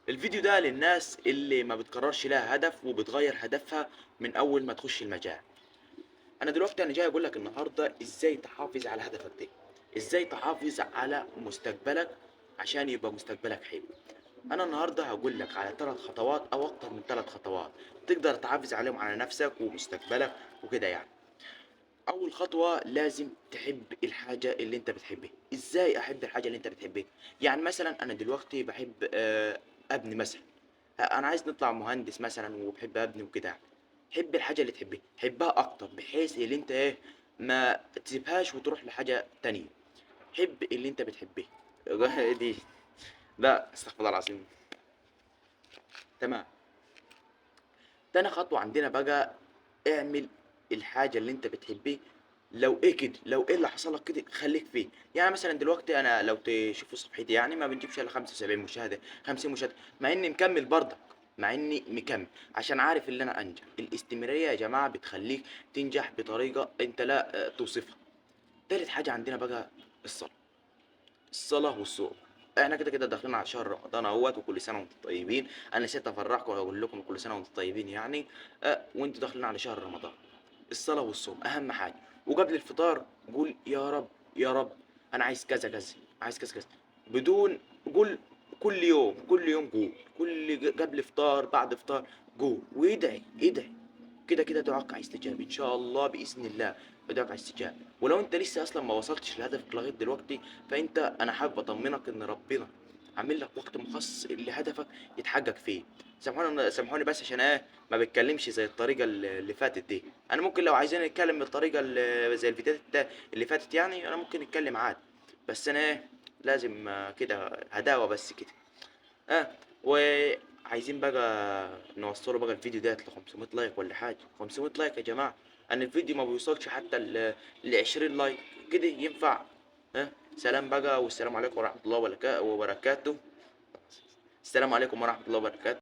الفيديو ده للناس اللي ما بتقررش لها هدف وبتغير هدفها من اول ما تخش المجال. انا جاي اقول لك النهارده ازاي تحافظ على هدفك ده، ازاي تحافظ على مستقبلك عشان يبقى مستقبلك حلو. انا النهارده هقول لك على 3 خطوات او اكتر من 3 خطوات تقدر تحافظ عليهم على نفسك ومستقبلك وكده يعني. اول خطوه لازم تحب الحاجه اللي انت بتحبها. ازاي احب الحاجه اللي انت بتحبها؟ يعني مثلا انا دلوقتي بحب ابني مثلا. انا عايز نطلع مهندس مثلا وبحب ابني وكده يعني. حب الحاجه اللي تحبها، حبها اكتر بحيث اللي انت ما تسيبهاش وتروح لحاجه تانية. حب اللي انت بتحبه. دي، لا استغفر الله العظيم. تمام. تاني خطوة عندنا بقى، اعمل الحاجة اللي انت بتحبها. لو ايه كده، لو ايه اللي حصل لك كده خليك فيه. يعني مثلا دلوقتي انا لو تشوفوا صفحتي يعني ما بنجيبش الا 75 مشاهدة، 50 مشاهدة، مع اني مكمل برضك، مع اني مكمل عشان عارف ان انا انجح. الاستمرارية يا جماعة بتخليك تنجح بطريقة انت لا توصفها. تالت حاجة عندنا بقى الصلاة. الصلاة والصوم. احنا كده كده داخلين على شهر رمضان اهوت، وكل سنة وانتم طيبين. انا نسيت افرحكم واقول لكم كل سنة وانتم طيبين يعني. وانتوا داخلين على شهر رمضان. الصلاة والصوم اهم حاجة. وقبل الفطار قول يا رب، يا رب انا عايز كذا كذا، عايز كذا كذا. بدون قول. كل يوم كل يوم قول، قبل فطار بعد فطار قول وادعي ادعي. كده كده دعاءك هيستجاب ان شاء الله باذن الله. دعاءك هيستجاب. ولو انت لسه اصلا ما وصلتش لهدفك لغايه دلوقتي، انا حابب اطمنك ان ربنا عامل لك وقت مخصص لهدفك يتحقق فيه. سامحوني بس عشان ما بتكلمش زي الطريقه اللي فاتت دي. انا ممكن لو عايزين نتكلم بالطريقه زي الفيديوهات اللي فاتت يعني، انا ممكن نتكلم عادي. بس انا لازم كده هداوه بس كده. اه وعايزين بقى نوصله بقى الفيديو ده ل 500 لايك ولا حاجه. 500 لايك يا جماعه. انا الفيديو ما بيوصلش حتى ل 20 لايك كده ينفع؟ سلام بقى، والسلام عليكم ورحمه الله وبركاته. السلام عليكم ورحمه الله وبركاته.